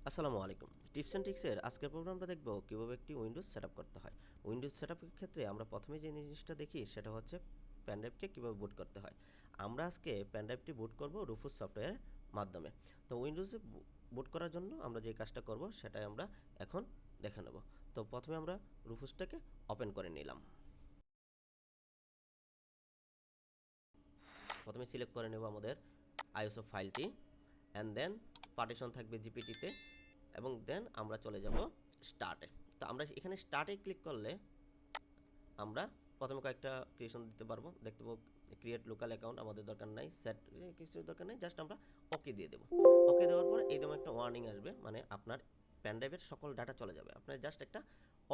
আসসালামু আলাইকুম। Tips and ট্রিক্সের আজকের প্রোগ্রামটা দেখব কিভাবে একটি উইন্ডোজ সেটআপ করতে হয়। উইন্ডোজ সেটআপের ক্ষেত্রে আমরা প্রথমে যে জিনিসটা দেখি সেটা হচ্ছে পেন ড্রাইভকে কীভাবে বুট করতে হয়। আমরা আজকে পেন ড্রাইভটি বুট করব রুফুস সফটওয়্যারের মাধ্যমে। তো উইন্ডোজে বুট করার জন্য আমরা যে কাজটা করব সেটাই আমরা এখন দেখে নেব। তো প্রথমে আমরা রুফুসটাকে ওপেন করে নিলাম। প্রথমে সিলেক্ট করে নেব আমাদের আইএসও ফাইলটি অ্যান্ড দেন পার্টিশন থাকবে জিপিটিতে এবং দেন আমরা চলে যাব স্টার্টে। তো আমরা এখানে স্টার্টে ক্লিক করলে আমরা প্রথমে কয়েকটা ক্রিয়েশন দিতে পারবো। দেখতে পাবো ক্রিয়েট লোকাল অ্যাকাউন্ট আমাদের দরকার নাই, সেট কিছু দরকার নেই, জাস্ট আমরা ওকে দিয়ে দেবো। ওকে দেওয়ার পর এইরকম একটা ওয়ার্নিং আসবে, মানে আপনার পেন ড্রাইভের সকল ডাটা চলে যাবে। আপনার জাস্ট একটা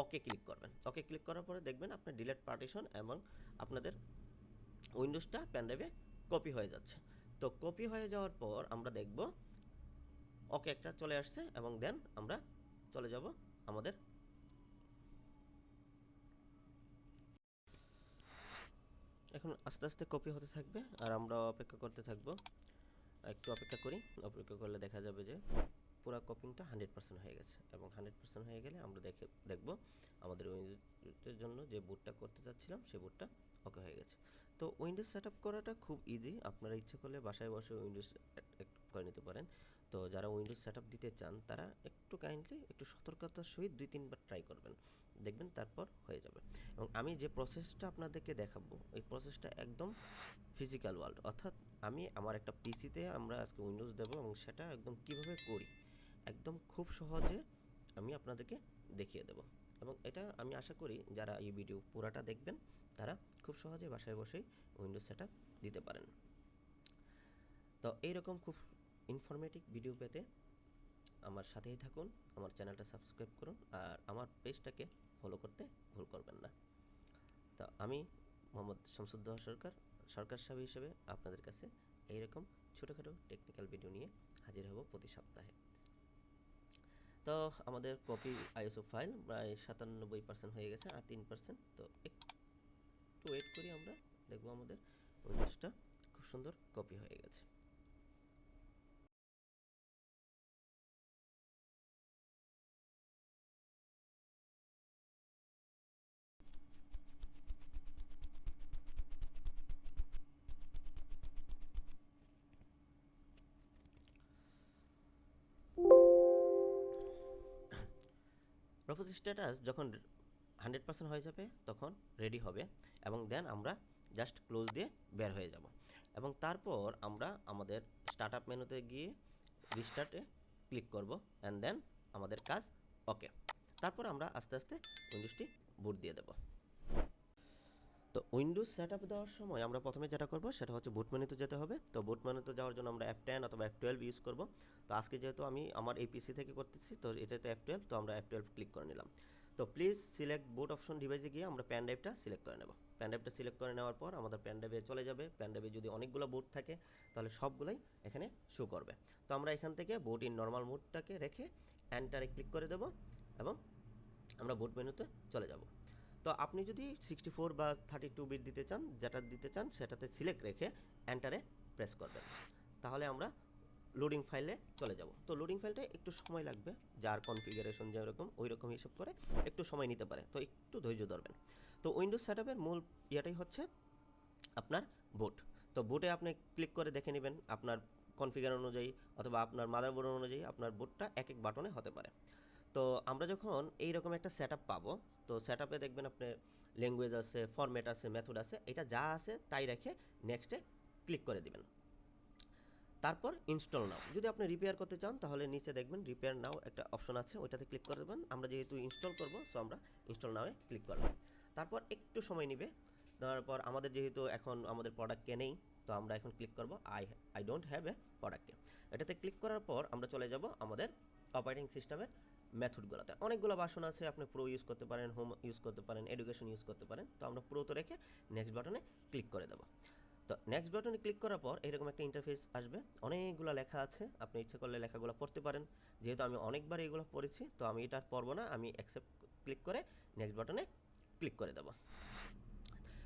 ওকে ক্লিক করবেন। ওকে ক্লিক করার পরে দেখবেন আপনার ডিলেট পার্টিশন এবং আপনাদের উইন্ডোজটা পেন ড্রাইভে কপি হয়ে যাচ্ছে। তো কপি হয়ে যাওয়ার পর আমরা দেখব ওকে একটা চলে আসছে এবং দেন আমরা চলে যাব আমাদের এখন আস্তে আস্তে কপি হতে থাকবে আর আমরা অপেক্ষা করতে থাকবো। একটু অপেক্ষা করি। অপেক্ষা করলে দেখা যাবে যে পুরো কপিংটা 100% হয়ে গেছে এবং 100% হয়ে গেলে আমরা দেখব আমাদের উইন্ডোজের জন্য যে বুটটা করতে চাচ্ছিলাম সেই বুটটা ওকে হয়ে গেছে। তো উইন্ডোজ সেটআপ করাটা খুব ইজি। আপনারা ইচ্ছে করলে বাসায় বসে উইন্ডোজ করে নিতে পারেন। তো যারা উইন্ডোজ সেটআপ দিতে চান তারা একটু কাইন্ডলি একটু সতর্কতার সহিত 2-3 বার ট্রাই করবেন, দেখবেন তারপর হয়ে যাবে। এবং আমি যে প্রসেসটা আপনাদেরকে দেখাবো এই প্রসেসটা একদম ফিজিক্যাল ওয়ার্ল্ড, অর্থাৎ আমি আমার একটা পিসিতে আমরা আজকে উইন্ডোজ দেবো এবং সেটা একদম কিভাবে করি একদম খুব সহজে আমি আপনাদেরকে দেখিয়ে দেব। এবং এটা আমি আশা করি যারা এই ভিডিও পুরাটা দেখবেন তারা খুব সহজে বাসায় বসেই উইন্ডোজ সেটআপ দিতে পারেন। তো এইরকম খুব ইনফরমেটিভ ভিডিও পেতে আমার সাথেই থাকুন, আমার চ্যানেলটা সাবস্ক্রাইব করুন আর আমার পেজটাকে ফলো করতে ভুল করবেন না। তো আমি মোহাম্মদ শামসুদ্দোহা সরকার সাব হিসেবে আপনাদের কাছে এইরকম ছোটোখাটো টেকনিক্যাল ভিডিও নিয়ে হাজির হব প্রতি সপ্তাহে। তো আমাদের কপি আইএসও ফাইল প্রায় 97% হয়ে গেছে, আর 3%। তো একটু ওয়েট করি, আমরা দেখবো আমাদের উইন্ডোজটা খুব সুন্দর কপি হয়ে গেছে। প্রপোজ স্ট্যাটাস যখন 100% হয়ে যাবে তখন রেডি হবে এবং দেন আমরা জাস্ট ক্লোজ দিয়ে বের হয়ে যাব এবং তারপর আমরা আমাদের স্টার্ট আপ মেনুতে গিয়ে রিস্টার্টে ক্লিক করব অ্যান্ড দেন আমাদের কাজ ওকে। তারপর আমরা আস্তে আস্তে উইন্ডোজটি বুট দিয়ে দেব। তো উইন্ডোজ সেটআপ দেওয়ার সময় আমরা প্রথমে যেটা করব সেটা হচ্ছে বুট মেনুতে যেতে হবে। তো বুট মেনুতে যাওয়ার জন্য আমরা F10 অথবা F12 ইউজ করব। তো আজকে যেহেতু আমি আমার এই পিসি থেকে করতেছি তো এটাতে F12, তো আমরা F12 ক্লিক করে নিলাম। তো প্লিজ সিলেক্ট বুট অপশন ডিভাইসে গিয়ে আমরা পেন ড্রাইভটা সিলেক্ট করে নেব। পেন ড্রাইভটা সিলেক্ট করে নেওয়ার পর আমাদের পেন ড্রাইভে চলে যাবে। পেন ড্রাইভে যদি অনেকগুলো বুট থাকে তাহলে সবগুলোই এখানে শো করবে। তো আমরা এখান থেকে বুট ইন নর্মাল মুডটাকে রেখে এন্টারে ক্লিক করে দেব এবং আমরা বুট মেনুতে চলে যাব। তো আপনি যদি 64 বা 32 বিট দিতে চান, যেটা দিতে চান সেটাতে সিলেক্ট রেখে এন্টারে প্রেস করবেন, তাহলে আমরা লোডিং ফাইলে চলে যাব। তো লোডিং ফাইলটা একটু সময় লাগবে, যার কনফিগারেশন যেরকম ওই রকম হিসাব করে একটু সময় নিতে পারে, তো একটু ধৈর্য ধরবেন। তো উইন্ডোজ সেটআপের মূল ইয়েটাই হচ্ছে আপনার বুট। তো বুটে আপনি ক্লিক করে দেখে নেবেন আপনার কনফিগার অনুযায়ী অথবা আপনার মাদারবোর্ড অনুযায়ী আপনার বুটটা এক এক বাটনে হতে পারে। তো আমরা যখন এইরকম একটা সেটআপ পাবো, তো সেটআপে দেখবেন আপনার ল্যাঙ্গুয়েজ আছে, ফরম্যাট আছে, মেথড আছে, এটা যা আছে তাই রেখে নেক্সটে ক্লিক করে দিবেন। তারপর ইনস্টল নাও। যদি আপনি রিপেয়ার করতে চান তাহলে নিচে দেখবেন রিপেয়ার নাও একটা অপশন আছে, ওইটাতে ক্লিক করে দেবেন। আমরা যেহেতু ইনস্টল করব সো আমরা ইনস্টল নাওয়ে ক্লিক করলাম। তারপর একটু সময় নেবে। তারপর আমাদের যেহেতু এখন আমাদের প্রোডাক্টকে নেই, তো আমরা এখন ক্লিক করব আই ডোন্ট হ্যাভ এ প্রোডাক্টকে। এটাতে ক্লিক করার পর আমরা চলে যাব আমাদের অপারেটিং সিস্টেমের মেথডগুলোতে। অনেকগুলো ভার্সন আছে, আপনি প্রো ইউজ করতে পারেন, হোম ইউজ করতে পারেন, এডুকেশন ইউজ করতে পারেন। তো আমরা প্রোতে রেখে নেক্সট বাটনে ক্লিক করে দেবো। তো নেক্সট বাটনে ক্লিক করার পর এরকম একটা ইন্টারফেস আসবে, অনেকগুলো লেখা আছে, আপনি ইচ্ছা করলে লেখাগুলো পড়তে পারেন। যেহেতু আমি অনেকবার এগুলো পড়েছি তো আমি এটা পড়বো না, আমি অ্যাকসেপ্ট ক্লিক করে নেক্সট বাটনে ক্লিক করে দেবো।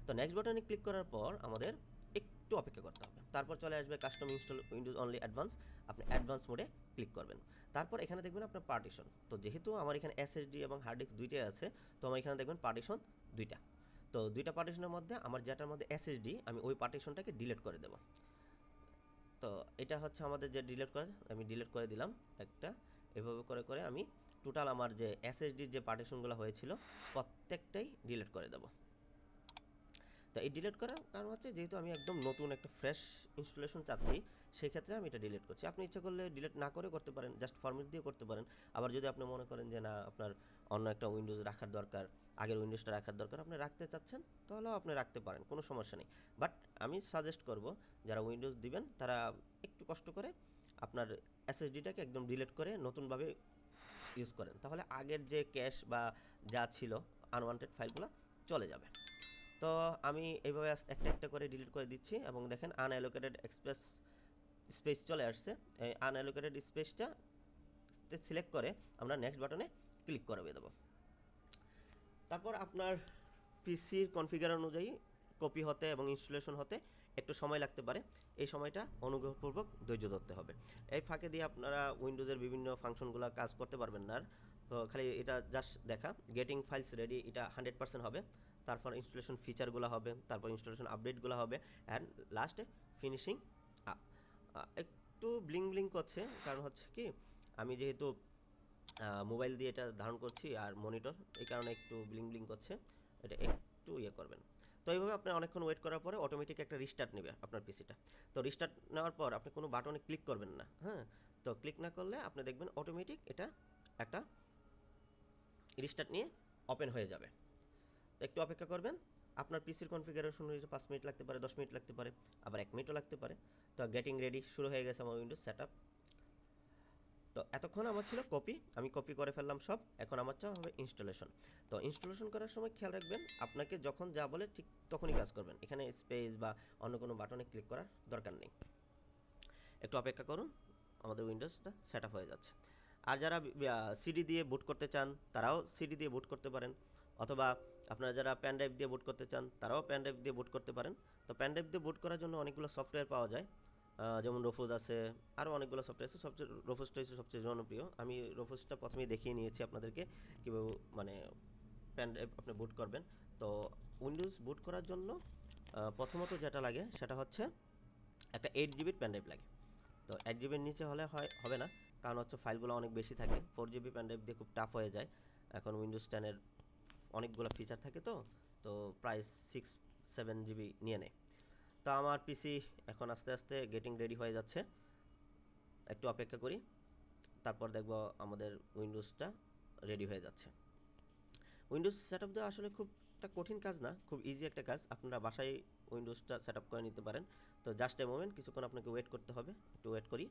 তো নেক্সট বাটনে ক্লিক করার পর আমাদের একটু অপেক্ষা করতে হবে। তারপর চলে আসবে custom install Windows only advance, আপনি অ্যাডভান্স মোডে ক্লিক করবেন। তারপর এখানে দেখবেন আপনার পার্টিশন, তো যেহেতু আমার এখানে এসএসডি এবং হার্ড ডিস্ক দুইটাই আছে, তো আমার এখানে দেখবেন পার্টিশন দুইটা। তো দুইটা পার্টিশনের মধ্যে আমার যেটার মধ্যে এসএসডি, আমি ওই পার্টিশনটাকে ডিলিট করে দেবো। তো এটা হচ্ছে আমাদের যে ডিলিট করে, আমি ডিলিট করে দিলাম একটা। এভাবে করে করে আমি টোটাল আমার যে এসএসডির যে পার্টিশনগুলো হয়েছিল প্রত্যেকটাই ডিলিট করে দেবো। তো এই ডিলিট করার কারণ হচ্ছে যেহেতু আমি একদম নতুন একটা ফ্রেশ ইনস্টলেশন চাচ্ছি, সেই ক্ষেত্রে আমি এটা ডিলিট করছি। আপনি ইচ্ছা করলে ডিলিট না করে করতে পারেন, জাস্ট ফরম্যাট দিয়ে করতে পারেন। আবার যদি আপনি মনে করেন যে না আপনার অন্য একটা উইন্ডোজ রাখার দরকার, আগের উইন্ডোজটা রাখার দরকার, আপনি রাখতে চাচ্ছেন, তাহলেও আপনি রাখতে পারেন, কোনো সমস্যা নেই। বাট আমি সাজেস্ট করব যারা উইন্ডোজ দিবেন তারা একটু কষ্ট করে আপনার এসএসডিটাকে একদম ডিলিট করে নতুনভাবে ইউজ করেন, তাহলে আগের যে ক্যাশ বা যা ছিল আনওয়ান্টেড ফাইলগুলো চলে যাবে। তো আমি এইভাবে একটা একটা করে ডিলিট করে দিচ্ছি এবং দেখেন আনঅ্যালোকেটেড স্পেস চলে আসছে। এই আনঅ্যালোকেটেড স্পেসটা সিলেক্ট করে আমরা নেক্সট বাটনে ক্লিক করে দেবো। তারপর আপনার পিসির কনফিগার অনুযায়ী কপি হতে এবং ইনস্টলেশন হতে একটু সময় লাগতে পারে, এই সময়টা অনুগ্রহপূর্বক ধৈর্য ধরতে হবে। এই ফাঁকে দিয়ে আপনারা উইন্ডোজের বিভিন্ন ফাংশনগুলো কাজ করতে পারবেন না। তো খালি এটা জাস্ট দেখা গেটিং ফাইলস রেডি, এটা 100% হবে। তারপর ইনস্টলেশন ফিচারগুলো হবে, তারপর ইনস্টলেশন আপডেটগুলো হবে, অ্যান্ড লাস্টে ফিনিশিং আপ। একটু ব্লিং ব্লিং করছে, কারণ হচ্ছে কি আমি যেহেতু মোবাইল দিয়ে এটা ধারণ করছি আর মনিটর, এই কারণে একটু ব্লিং ব্লিং করছে, এটা একটু ইয়ে করবেন। তো এইভাবে আপনি অনেকক্ষণ ওয়েট করার পরে অটোমেটিক একটা রিস্টার্ট নেবে আপনার পিসিটা। তো রিস্টার্ট নেওয়ার পর আপনি কোনো বাটনে ক্লিক করবেন না, হ্যাঁ। তো ক্লিক না করলে আপনি দেখবেন অটোমেটিক এটা একটা রিস্টার্ট নিয়ে ওপেন হয়ে যাবে। তো একটু অপেক্ষা করবেন। আপনার পিসির কনফিগারেশন অনুযায়ী 5 মিনিট লাগতে পারে, 10 মিনিট লাগতে পারে, আবার 1 মিনিটও লাগতে পারে। তো গেটিং রেডি শুরু হয়ে গেছে আমার উইন্ডোজ সেটআপ। তো এতক্ষণ আমার ছিল কপি, আমি কপি করে ফেললাম সব। এখন আমার চাওয়া হবে ইনস্টলেশন। তো ইনস্টলেশন করার সময় খেয়াল রাখবেন আপনাকে যখন যা বলে ঠিক তখনই কাজ করবেন, এখানে স্পেস বা অন্য কোনো বাটনে ক্লিক করার দরকার নেই। একটু অপেক্ষা করুন, আমাদের উইন্ডোজটা সেট আপ হয়ে যাচ্ছে। আর যারা সিডি দিয়ে বুট করতে চান তারাও সিডি দিয়ে বুট করতে পারেন, অথবা আপনারা যারা প্যান ড্রাইভ দিয়ে বুট করতে চান তারাও প্যান ড্রাইভ দিয়ে বুট করতে পারেন। তো প্যান ড্রাইভ দিয়ে বুট করার জন্য অনেকগুলো সফটওয়্যার পাওয়া যায়, যেমন রফুজ আছে, আরও অনেকগুলো সফটওয়্যার আছে। সবচেয়ে রফুজটা হচ্ছে সবচেয়ে জনপ্রিয়। আমি রফুজটা প্রথমেই দেখিয়ে নিয়েছি আপনাদেরকে কীভাবে মানে প্যান ড্রাইভ আপনি বুট করবেন। তো উইন্ডোজ বুট করার জন্য প্রথমত যেটা লাগে সেটা হচ্ছে একটা 8 GB প্যান ড্রাইভ লাগে। তো 1 GB নিচে হলে হবে না, কারণ হচ্ছে ফাইলগুলো অনেক বেশি থাকে। 4 GB প্যান ড্রাইভ দিয়ে খুব টাফ হয়ে যায়। এখন উইন্ডোজ 10-এর অনেকগুলো ফিচার থাকে, তো তো প্রায় 6-7 GB নিয়ে নেয়। তো আমার পিসি এখন আস্তে আস্তে গেটিং রেডি হয়ে যাচ্ছে, একটু অপেক্ষা করি, তারপর দেখব আমাদের উইন্ডোজটা রেডি হয়ে যাচ্ছে। উইন্ডোজ সেট আপ দেওয়া আসলে খুব একটা কঠিন কাজ না, খুব ইজি একটা কাজ। আপনারা বাসায় উইন্ডোজটা সেট আপ করে নিতে পারেন। তো জাস্ট এ মোমেন্ট, কিছুক্ষণ আপনাকে ওয়েট করতে হবে, একটু ওয়েট করি।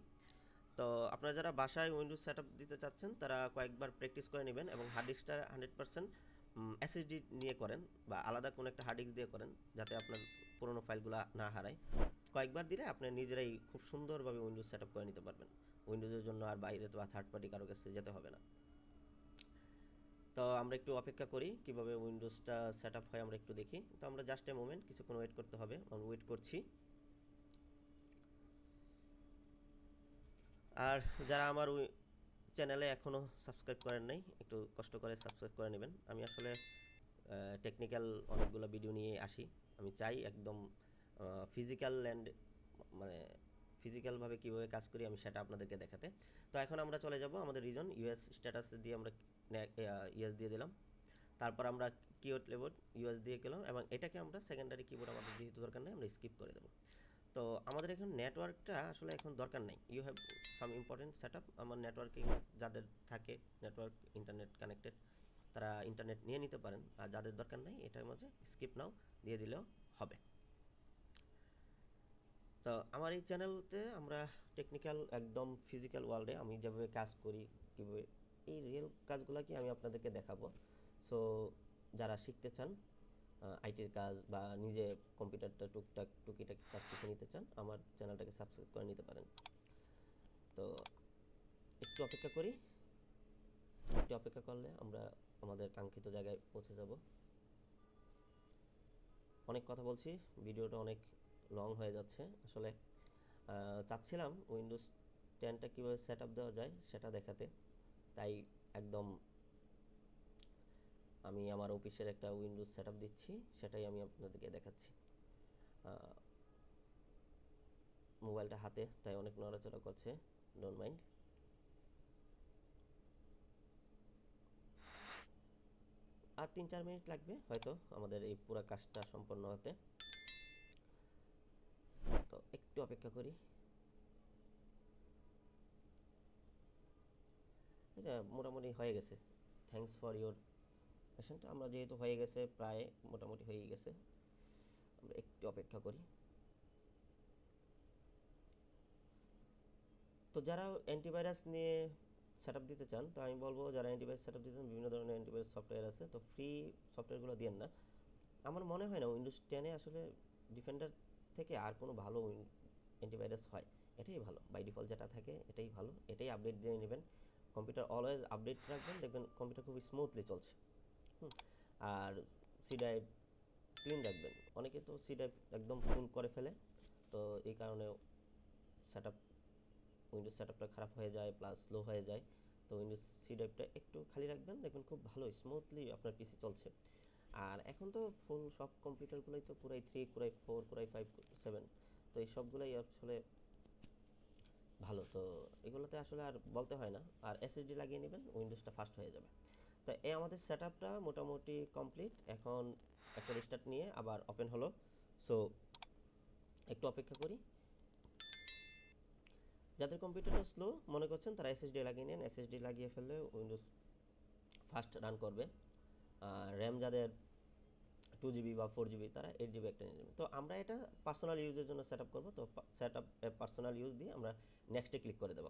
তো আপনারা যারা বাসায় উইন্ডোজ সেট আপ দিতে চাচ্ছেন তারা কয়েকবার প্র্যাকটিস করে নেবেন এবং হার্ড ডিস্কটা 100% এসএসডি নিয়ে করেন বা আলাদা কোনো একটা হার্ড ডিস্ক দিয়ে করেন, যাতে আপনার পুরোনো ফাইলগুলো না হারায়। কয়েকবার দিলে আপনি নিজেরাই খুব সুন্দরভাবে উইন্ডোজ সেট আপ করে নিতে পারবেন। উইন্ডোজের জন্য আর বাইরে বা থার্ড পার্টি কারো কাছে যেতে হবে না। তো আমরা একটু অপেক্ষা করি কীভাবে উইন্ডোজটা সেট আপ হয়, আমরা একটু দেখি। তো আমরা জাস্ট এ মোমেন্ট, কিছুক্ষণ ওয়েট করতে হবে, আমরা ওয়েট করছি। আর যারা আমার চ্যানেলে এখনও সাবস্ক্রাইব করেন নাই, একটু কষ্ট করে সাবস্ক্রাইব করে নেবেন। আমি আসলে টেকনিক্যাল অনেকগুলো ভিডিও নিয়ে আসি। আমি চাই একদম ফিজিক্যাল অ্যান্ড মানে ফিজিক্যালভাবে কীভাবে কাজ করি আমি সেটা আপনাদেরকে দেখাতে। তো এখন আমরা চলে যাব আমাদের রিজন ইউএস স্ট্যাটাস দিয়ে, আমরা ইউএস দিয়ে দিলাম। তারপর আমরা কিবোর্ড লেবোর্ড ইউএস দিয়ে গেলাম এবং এটাকে আমরা সেকেন্ডারি কিবোর্ড আমাদের যেহেতু দরকার নেই আমরা স্কিপ করে দেবো। তো আমাদের এখন নেটওয়ার্কটা আসলে এখন দরকার নেই। You have some important set up. আমার নেটওয়ার্কিং যাদের থাকে, নেটওয়ার্ক ইন্টারনেট কানেক্টেড, তারা ইন্টারনেট নিয়ে নিতে পারেন। আর যাদের দরকার নেই এটার মাঝে স্কিপ নাও দিয়ে দিলেও হবে। তো আমার এই চ্যানেলতে আমরা টেকনিক্যাল একদম ফিজিক্যাল ওয়ার্ল্ডে আমি যেভাবে কাজ করি, কীভাবে এই রিয়েল কাজগুলোকে আমি আপনাদেরকে দেখাবো। সো যারা শিখতে চান আইটির কাজ বা নিজে কম্পিউটারটা টুকিটাকি কাজ শিখে নিতে চান, আমার চ্যানেলটাকে সাবস্ক্রাইব করে নিতে পারেন। তো একটু অপেক্ষা করি, একটু অপেক্ষা করলে আমরা আমাদের কাঙ্ক্ষিত জায়গায় পৌঁছে যাব। অনেক কথা বলছি, ভিডিওটা অনেক লং হয়ে যাচ্ছে। আসলে চাচ্ছিলাম উইন্ডোজ 10টা কীভাবে সেট আপ দেওয়া যায় সেটা দেখাতে, তাই একদম আমি আমার অফিসের একটা উইন্ডোজ সেট আপ দিচ্ছি, সেটাই আমি আপনাদেরকে দেখাচ্ছি। মোবাইলটা হাতে, তাই অনেক নড়াচড়া করছে, ডোন্ট মাইন্ড। আর 3-4 মিনিট লাগবে হয়তো আমাদের এই পুরো কাজটা সম্পন্ন হতে, তো একটু অপেক্ষা করি। এটা মোটামুটি হয়ে গেছে, থ্যাঙ্কস ফর ইওর পেশেন্ট। আমরা যেহেতু হয়ে গেছে, প্রায় মোটামুটি হয়ে গেছে, আমরা একটু অপেক্ষা করি। তো যারা অ্যান্টিভাইরাস নিয়ে সেট আপ দিতে চান, তো আমি বলবো যারা অ্যান্টিভাইরাস সেট আপ দিতে চান, বিভিন্ন ধরনের অ্যান্টিভাইরাস সফটওয়্যার আছে, তো ফ্রি সফটওয়্যারগুলো দিয়েন না। আমার মনে হয় না উইন্ডোজ 10-এ আসলে ডিফেন্ডার থেকে আর কোনো ভালো অ্যান্টিভাইরাস হয়। এটাই ভালো, বাই ডিফল্ট যেটা থাকে এটাই ভালো, এটাই আপডেট দিয়ে নেবেন। কম্পিউটার অলওয়েজ আপডেট রাখবেন, দেখবেন কম্পিউটার খুবই স্মুথলি চলছে। আর সি ড্রাইভ ক্লিন রাখবেন। অনেকে তো সি ড্রাইভ একদম ফুল করে ফেলে, তো এই কারণে সেট আপ উইন্ডোজ সেট আপটা খারাপ হয়ে যায়, প্লাস স্লো হয়ে যায়। তো উইন্ডোজ সি ড্রাইভটা একটু খালি রাখবেন, দেখবেন খুব ভালো স্মুথলি আপনার পিসি চলছে। আর এখন তো ফুল সব কম্পিউটারগুলোই তো পুরাই 3 কোরাই 4 কোরাই 5 7, তো এই সবগুলোই আসলে ভালো। তো এগুলোতে আসলে আর বলতে হয় না, আর এসএসডি লাগিয়ে নেবেন, উইন্ডোজটা ফাস্ট হয়ে যাবে। তো এই আমাদের সেট আপটা মোটামুটি কমপ্লিট। এখন একটা রিস্টার্ট নিয়ে আবার ওপেন হলো, সো একটু অপেক্ষা করি। যাদের কম্পিউটারটা স্লো মনে করছেন তারা এসএসডি লাগিয়ে নেন, এসএসডি লাগিয়ে ফেললে উইন্ডোজ ফাস্ট রান করবে। র্যাম যাদের 2 GB বা 4 GB, তারা 8 GB একটা নিয়ে নেবেন। তো আমরা এটা পার্সোনাল ইউজের জন্য সেট আপ করবো, তো সেট আপ পার্সোনাল ইউজ দিয়ে আমরা নেক্সটে ক্লিক করে দেবো।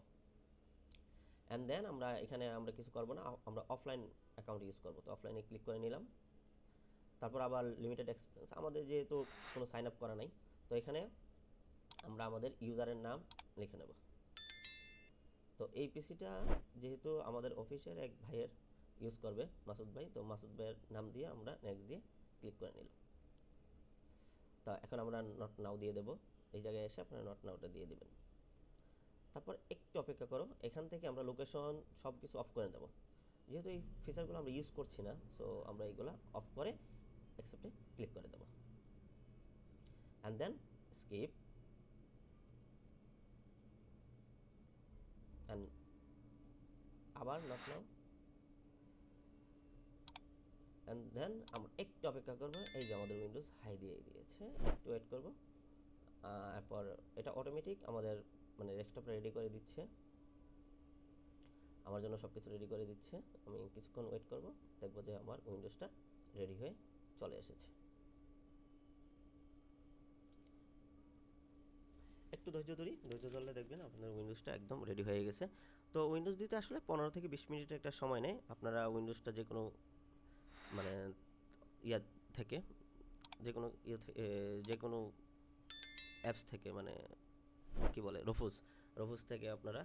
অ্যান্ড দেন আমরা এখানে আমরা কিছু করবো না, আমরা অফলাইন অ্যাকাউন্ট ইউজ করবো। তো অফলাইনে ক্লিক করে নিলাম, তারপর আবার লিমিটেড এক্সপিরিয়েন্স, আমাদের যেহেতু কোনো সাইন আপ করা নাই, তো এখানে আমরা আমাদের ইউজারের নাম লিখে নেব। তো এই পিসিটা যেহেতু আমাদের অফিসের এক ভাইয়ের ইউজ করবে, মাসুদ ভাই, তো মাসুদ ভাইয়ের নাম দিয়ে আমরা নেক্সট দিয়ে ক্লিক করে নিলাম। তা এখন আমরা নট নাও দিয়ে দেবো, এই জায়গায় এসে আপনারা নট নাওটা দিয়ে দেবেন। তারপর একটু অপেক্ষা করো, এখান থেকে আমরা লোকেশন সব কিছু অফ করে দেবো। যেহেতু এই ফিচারগুলো আমরা ইউজ করছি না, সো আমরা এইগুলো অফ করে অ্যাকসেপ্টে ক্লিক করে দেবো, অ্যান্ড দেন স্কিপ, অ্যান্ড আবার নট নাও, অ্যান্ড দেন আমরা একটু অপেক্ষা করবো। এই যে আমাদের উইন্ডোজ হাই দিয়ে দিয়েছে, একটু ওয়েট করবো। এরপর এটা অটোমেটিক আমাদের মানে ডেস্কটপটা রেডি করে দিচ্ছে, আমার জন্য সব কিছু রেডি করে দিচ্ছে। আমি কিছুক্ষণ ওয়েট করব, দেখবো যে আমার উইন্ডোজটা রেডি হয়ে চলে এসেছে। একটু ধৈর্য ধরলে দেখবেন আপনার উইন্ডোজটা একদম রেডি হয়ে গেছে। তো উইন্ডোজ দিতে আসলে 15 থেকে 20 মিনিটের একটা সময় নেয়। আপনারা উইন্ডোজটা যে কোনো মানে ইয়া থেকে, যে কোনো অ্যাপস থেকে, মানে কি বলে, রফুজ থেকে আপনারা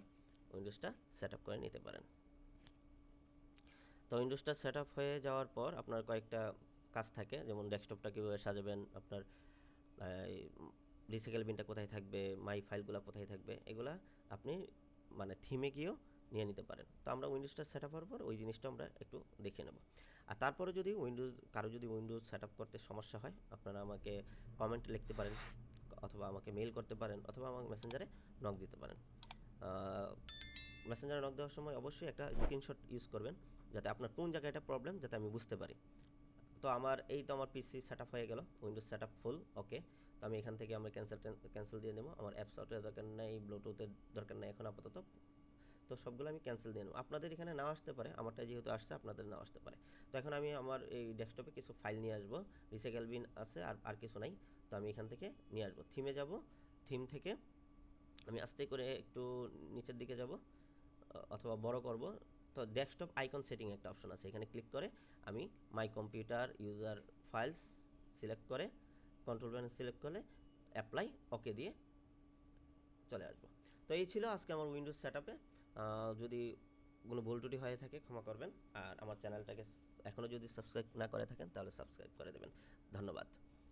উইন্ডোজটা সেট আপ করে নিতে পারেন। তো উইন্ডোজটা সেট আপ হয়ে যাওয়ার পর আপনার কয়েকটা কাজ থাকে, যেমন ডেস্কটপটা কীভাবে সাজাবেন, আপনার রিসাইকেল বিনটা কোথায় থাকবে, মাই ফাইলগুলো কোথায় থাকবে, এগুলা আপনি মানে থিমে গিয়েও নিয়ে নিতে পারেন। তো আমরা উইন্ডোজটা সেট আপ হওয়ার পর ওই জিনিসটা আমরা একটু দেখে নেব। আর তারপরে যদি কারো যদি উইন্ডোজ সেট আপ করতে সমস্যা হয়, আপনারা আমাকে কমেন্টে লিখতে পারেন, অথবা আমাকে মেইল করতে পারেন, অথবা আমাকে মেসেঞ্জারে নক দিতে পারেন। মেসেঞ্জারে নক দেওয়ার সময় অবশ্যই একটা স্ক্রিনশট ইউজ করবেন, যাতে আপনার কোন জায়গাটা প্রবলেম যাতে আমি বুঝতে পারি। তো আমার পিসি সেট আপ হয়ে গেল, উইন্ডোজ সেট আপ ফুল ওকে। তো আমি এখান থেকে আমরা ক্যান্সেল দিয়ে দেবো। আমার অ্যাপ সফটওয়্যার দরকার নেই, ব্লুটুথের দরকার নেই এখন আপাতত, তো সবগুলো আমি ক্যান্সেল দিয়ে নেবো। আপনাদের এখানে নাও আসতে পারে, আমারটা যেহেতু আসছে আপনাদের নাও আসতে পারে। তো এখন আমি আমার এই ডেস্কটপে কিছু ফাইল নিয়ে আসবো, রিসাইকেল বিন আছে, আর কিছু নাই। তো আমি এখান থেকে নিয়ে আসবো, থিমে যাব, থিম থেকে আমি আস্তে করে একটু নিচের দিকে যাব, অথবা বড় করব। তো ডেস্কটপ আইকন সেটিং একটা অপশন আছে, এখানে ক্লিক করে আমি my computer user files select করে কন্ট্রোল প্যানেল সিলেক্ট করে অ্যাপ্লাই ওকে দিয়ে চলে আসবো। তো এই ছিল আজকে আমার উইন্ডোজ সেট আপে। যদি কোনো ভুল ত্রুটি হয়ে থাকে ক্ষমা করবেন, আর আমার চ্যানেলটাকে এখনও যদি সাবস্ক্রাইব না করে থাকেন তাহলে সাবস্ক্রাইব করে দেবেন। ধন্যবাদ।